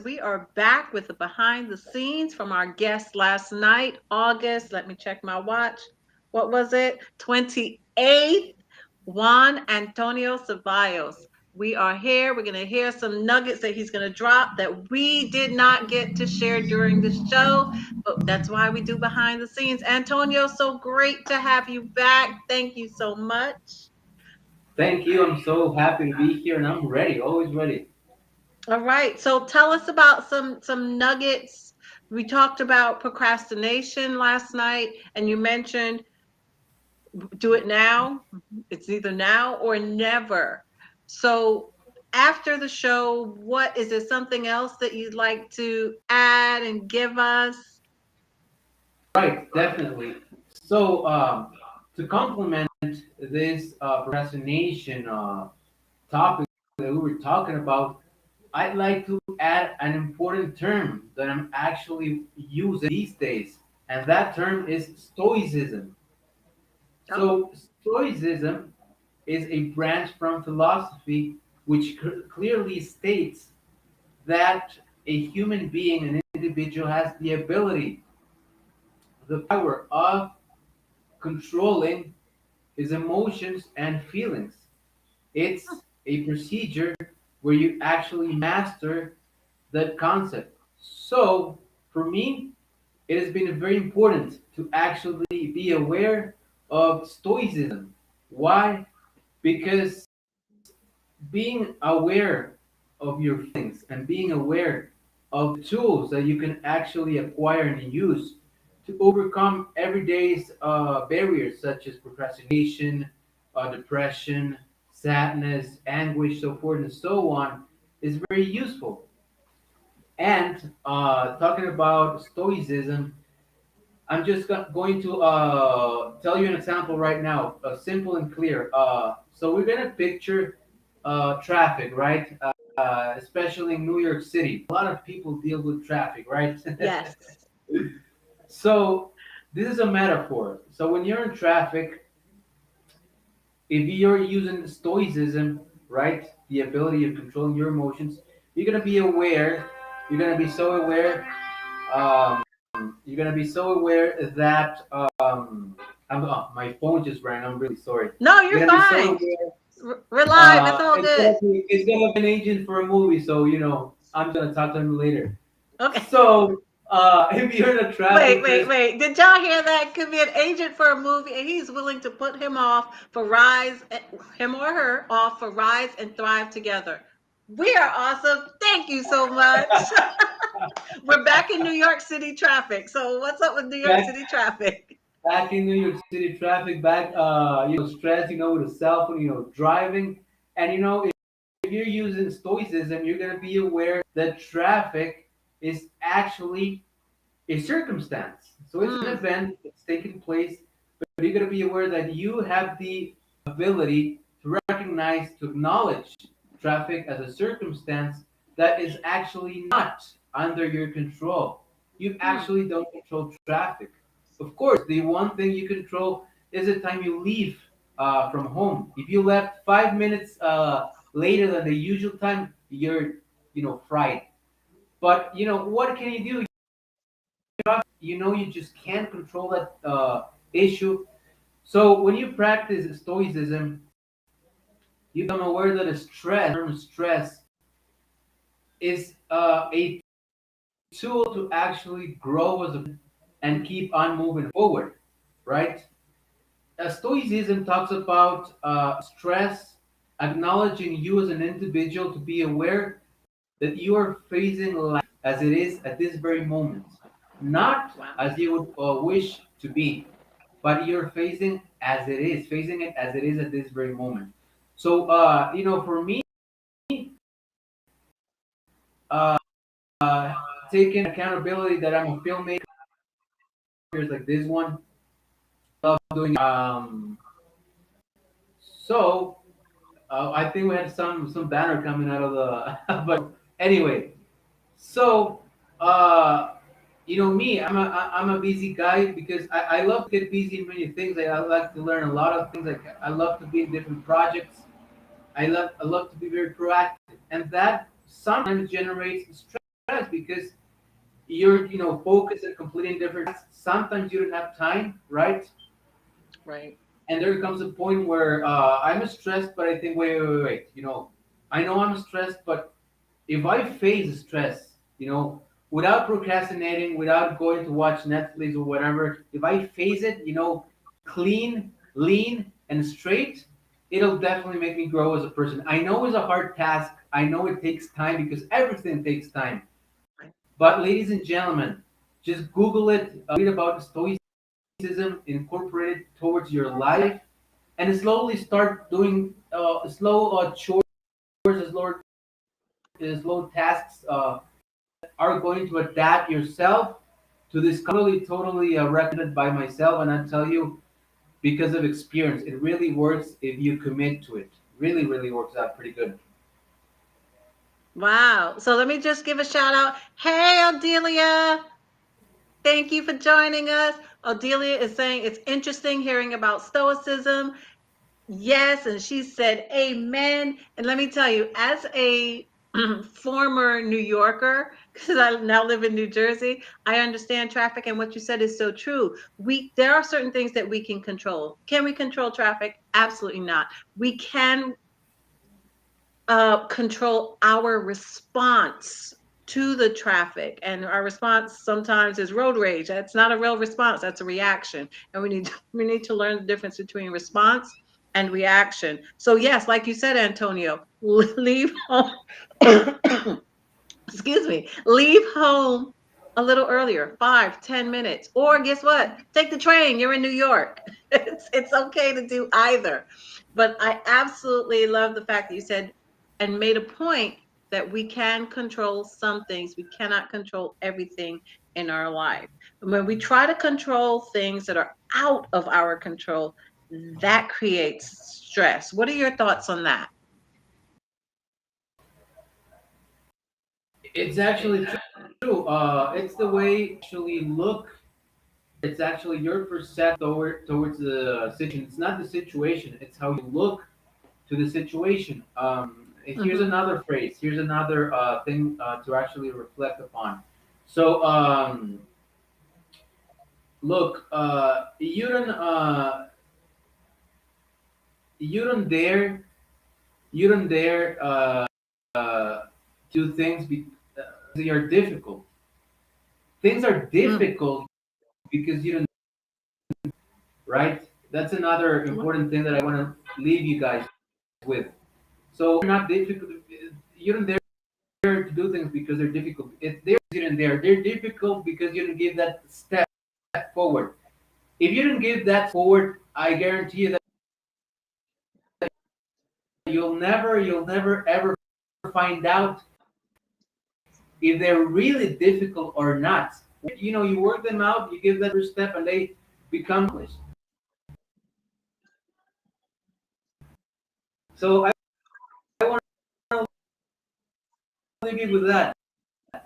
We are back with the behind the scenes from our guest last night, August. Let me check my watch. What was it? 28th, Juan Antonio Cevallos. We are here. We're going to hear some nuggets that he's going to drop that we did not get to share during the show, but that's why we do behind the scenes. Antonio, so great to have you back. Thank you so much. Thank you. I'm so happy to be here and I'm ready, always ready. All right. So tell us about some nuggets. We talked about procrastination last night, and you mentioned do it now. It's either now or never. So after the show, what is there something else that you'd like to add and give us? Right, definitely. So, to complement this procrastination topic that we were talking about, I'd like to add an important term that I'm actually using these days, and that term is stoicism. Oh, So, stoicism is a branch from philosophy which clearly states that a human being, an individual, has the ability, the power of controlling his emotions and feelings. It's a procedure where you actually master that concept. So, for me, it has been very important to actually be aware of stoicism. Why? Because being aware of your feelings and being aware of the tools that you can actually acquire and use to overcome everyday's barriers such as procrastination, depression, sadness, anguish, so forth and so on is very useful. And talking about stoicism, I'm just going to tell you an example right now, simple and clear. So we're gonna picture traffic, right? Especially in New York City. A lot of people deal with traffic, right? yes. So this is a metaphor. So when you're in traffic, if you're using stoicism, right, the ability of controlling your emotions, you're gonna be aware. You're gonna be so aware. Um, you're gonna be so aware that my phone just rang. I'm really sorry. No, You're you're gonna be so fine. aware. We're live. It's all good. It's gonna be an agent for a movie, so I'm gonna talk to him later. Okay. So if you're in a Wait, traffic, wait, there's wait. Did y'all hear that? Could be an agent for a movie, and he's willing to put him off for rise, him or her off for rise and thrive together. We are awesome. Thank you so much. We're back in New York City traffic. So what's up with New York back City traffic? back in New York City traffic, back stress, with a cell phone, driving, and if you're using stoicism, you're gonna be aware that traffic is actually a circumstance. So it's an Mm, event that's taking place, but you're gonna be aware that you have the ability to recognize, to acknowledge traffic as a circumstance that is actually not under your control. You mm, actually don't control traffic. Of course, the one thing you control is the time you leave from home. If you left 5 minutes later than the usual time, you're fried. But what can you do? You just can't control that issue. So when you practice stoicism, you become aware that stress is a tool to actually grow as a and keep on moving forward, right? Stoicism talks about stress, acknowledging you as an individual to be aware that you are facing life as it is at this very moment, not wow. as you would wish to be, but you're facing it as it is at this very moment. So, for me, uh, taking accountability that I'm a filmmaker like this one, love doing. So I think we had some banner coming out of the, but anyway, so me, I'm a busy guy because I love to get busy in many things. I like to learn a lot of things. Like I love to be in different projects. I love to be very proactive, and that sometimes generates stress. because you're focused and completing different tasks. Sometimes you don't have time, right? Right. And there comes a point where I'm stressed, but I think, wait. I know I'm stressed, but if I face stress, without procrastinating, without going to watch Netflix or whatever, if I face it, clean, lean, and straight, it'll definitely make me grow as a person. I know it's a hard task. I know it takes time because everything takes time. Right. But ladies and gentlemen, just Google it, read about stoicism, incorporate it towards your life, and slowly start doing slow chores, slow tasks that are going to adapt yourself to this. Totally recommended by myself, and I tell you because of experience, it really works if you commit to it. Really, really works out pretty good. Wow. So let me just give a shout out. Hey, Odelia. Thank you for joining us. Odelia is saying it's interesting hearing about Stoicism. Yes, and she said amen. And let me tell you, as a former New Yorker, because I now live in New Jersey, I understand traffic, and what you said is so true. There are certain things that we can control. Can we control traffic? Absolutely not. We can control our response to the traffic, and our response sometimes is road rage. That's not a real response, that's a reaction, and we need to learn the difference between response and reaction. So yes, like you said, Antonio, leave home excuse me, leave home a little earlier, 5, 10 minutes, or guess what, take the train. You're in New York. It's okay to do either. But I absolutely love the fact that you said and made a point that we can control some things. We cannot control everything in our life. When we try to control things that are out of our control, that creates stress. What are your thoughts on that? It's actually true. It's the way you actually look. It's actually your perception towards the situation. It's not the situation. It's how you look to the situation. Here's Hmm. another phrase. Here's another thing to actually reflect upon. So, look, you don't dare, you don't dare do things they are difficult. Things are Mm. difficult because you don't, right? That's another important thing that I want to leave you guys with. So, not difficult. You don't dare to do things because they're difficult. If they're didn't there, they're difficult because you didn't give that step forward. If you didn't give that forward, I guarantee you that you'll never ever find out if they're really difficult or not. You work them out, you give that first step, and they become accomplished. So I want to leave you with that. We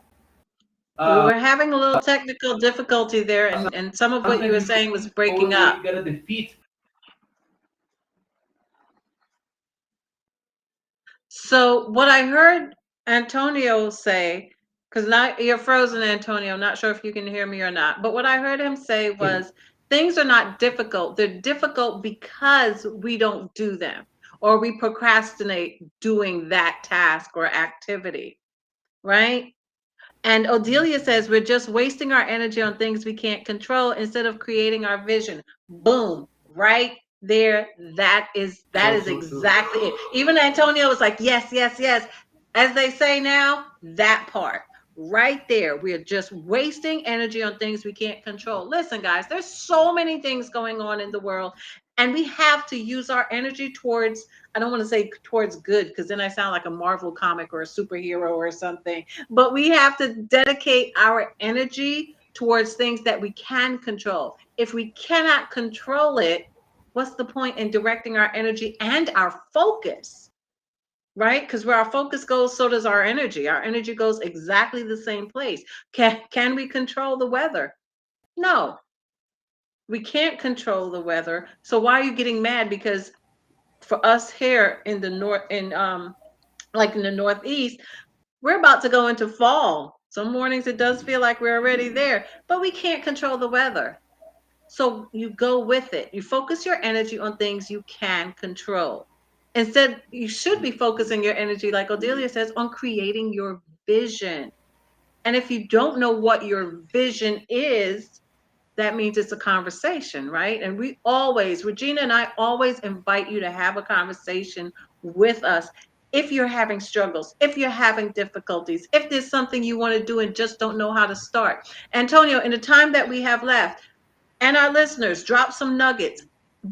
Uh, were having a little technical difficulty there, and some of what you Sometimes were you saying was move breaking forward where up. you gotta defeat. So what I heard Antonio say, because now you're frozen, Antonio. I'm not sure if you can hear me or not. But what I heard him say was things are not difficult. They're difficult because we don't do them, or we procrastinate doing that task or activity, right? And Odelia says we're just wasting our energy on things we can't control instead of creating our vision. Boom, right there. That is So true. exactly it. Even Antonio was like, yes, yes, yes. As they say now, that part right there. We're just wasting energy on things we can't control. Listen, guys, there's so many things going on in the world, and we have to use our energy towards, I don't want to say towards good, because then I sound like a Marvel comic or a superhero or something, but we have to dedicate our energy towards things that we can control. If we cannot control it, what's the point in directing our energy and our focus, right? Because where our focus goes, so does our energy. Our energy goes exactly the same place. Can we control the weather? No, we can't control the weather. So why are you getting mad? Because for us here in the north, in like in the Northeast, we're about to go into fall. Some mornings it does feel like we're already there, but we can't control the weather. So you go with it. You focus your energy on things you can control. Instead, you should be focusing your energy, like Odelia says, on creating your vision. And if you don't know what your vision is, that means it's a conversation, right? And we always, Regina and I always invite you to have a conversation with us. If you're having struggles, if you're having difficulties, if there's something you want to do and just don't know how to start. Antonio, in the time that we have left, and our listeners, drop some nuggets.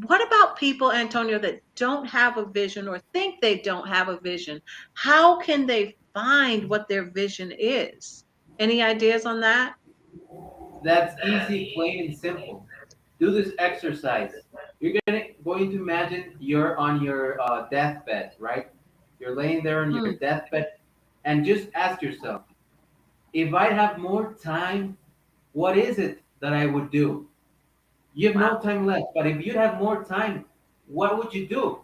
What about people, Antonio, that don't have a vision or think they don't have a vision? How can they find what their vision is? Any ideas on that? That's easy, plain and simple. Do this exercise. You're going to imagine you're on your deathbed, right? You're laying there on your Hmm. deathbed, and just ask yourself, if I have more time, what is it that I would do? You have no Wow. time left, but if you have more time, what would you do?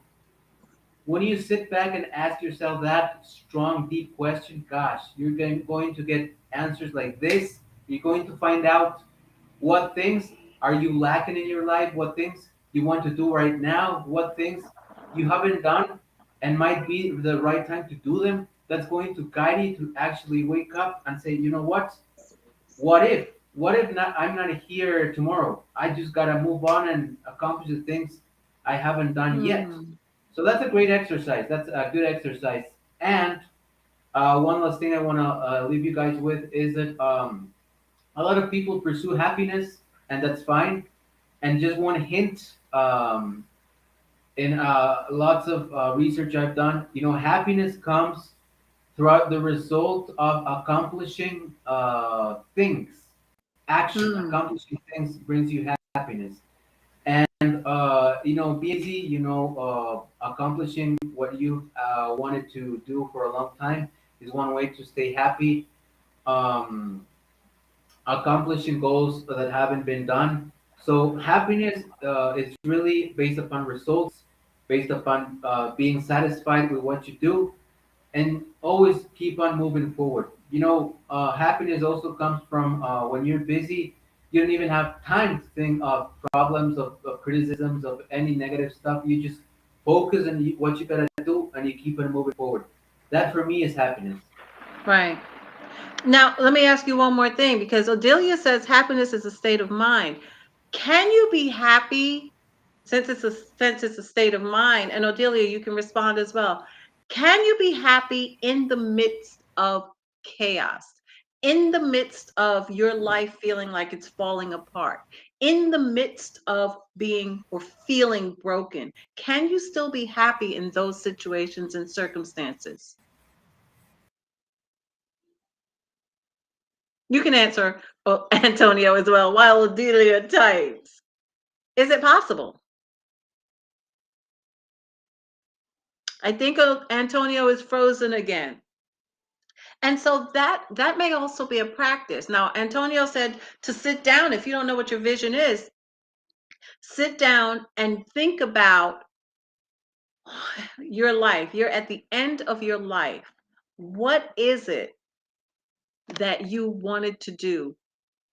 When you sit back and ask yourself that strong, deep question, gosh, you're going to get answers like this. You're going to find out what things are you lacking in your life, what things you want to do right now, what things you haven't done and might be the right time to do them. That's going to guide you to actually wake up and say, you know what? What if? What if not? I'm not here tomorrow. I just gotta move on and accomplish the things I haven't done yet. Hmm. So that's a great exercise. That's a good exercise. And one last thing I want to leave you guys with is that a lot of people pursue happiness, and that's fine. And just one hint, in lots of research I've done, happiness comes throughout the result of accomplishing things. Action, Hmm. accomplishing things brings you happiness. And being busy, accomplishing what you wanted to do for a long time is one way to stay happy. Um, Accomplishing goals that haven't been done. So happiness is really based upon results, based upon being satisfied with what you do, and always keep on moving forward. Happiness also comes from when you're busy, you don't even have time to think of problems, of criticisms, of any negative stuff. You just focus on what you gotta do, and you keep on moving forward. That for me is happiness. Right. Now, let me ask you one more thing because Odelia says happiness is a state of mind. Can you be happy since it's a state of mind? And Odelia, you can respond as well. Can you be happy in the midst of chaos? In the midst of your life feeling like it's falling apart? In the midst of being or feeling broken? Can you still be happy in those situations and circumstances? You can answer, Antonio, as well while Adelia types. Is it possible? I think Antonio is frozen again. And so that may also be a practice. Now, Antonio said to sit down. If you don't know what your vision is, sit down and think about your life. You're at the end of your life. What is it that you wanted to do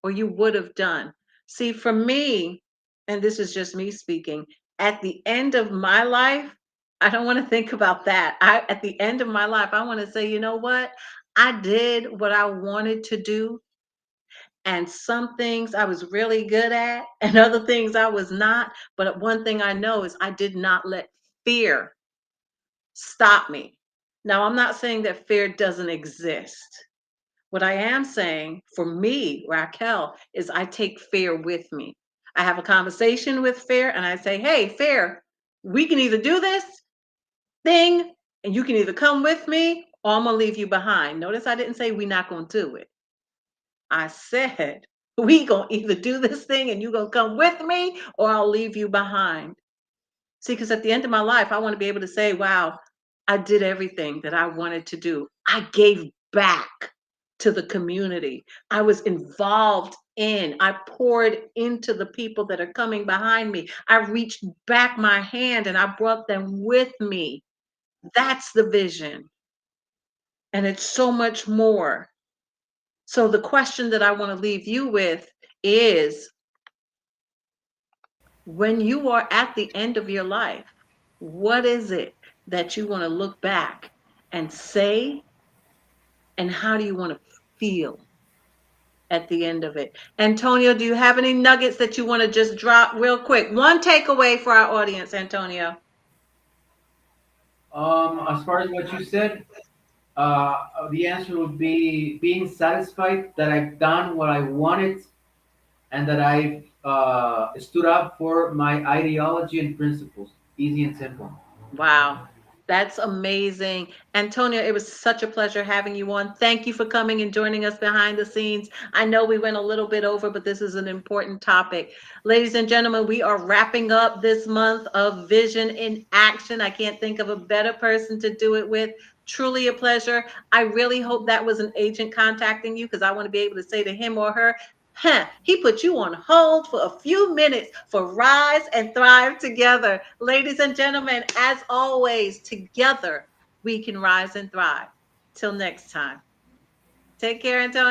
or you would have done? See, for me, and this is just me speaking, at the end of my life, I don't want to think about that. At the end of my life, I want to say, you know what? I did what I wanted to do, and some things I was really good at, and other things I was not. But one thing I know is I did not let fear stop me. Now, I'm not saying that fear doesn't exist. What I am saying for me, Raquel, is I take fear with me. I have a conversation with fear and I say, hey, fear, we can either do this thing and you can either come with me or I'm going to leave you behind. Notice I didn't say we're not going to do it. I said, we going to either do this thing and you're going to come with me or I'll leave you behind. See, because at the end of my life, I want to be able to say, wow, I did everything that I wanted to do. I gave back to the community. I was involved in, I poured into the people that are coming behind me. I reached back my hand and I brought them with me. That's the vision. And it's so much more. So the question that I want to leave you with is, when you are at the end of your life, what is it that you want to look back and say, and how do you want to feel at the end of it? Antonio, do you have any nuggets that you want to just drop real quick? One takeaway for our audience, Antonio. As far as what you said, the answer would be being satisfied that I've done what I wanted and that I've stood up for my ideology and principles. Easy and simple. Wow. That's amazing. Antonio, it was such a pleasure having you on. Thank you for coming and joining us behind the scenes. I know we went a little bit over, but this is an important topic. Ladies and gentlemen, we are wrapping up this month of Vision in Action. I can't think of a better person to do it with. Truly a pleasure. I really hope that was an agent contacting you, because I want to be able to say to him or her, huh, he put you on hold for a few minutes for Rise and Thrive Together. Ladies and gentlemen, as always, together we can rise and thrive. Till next time. Take care, Antonio.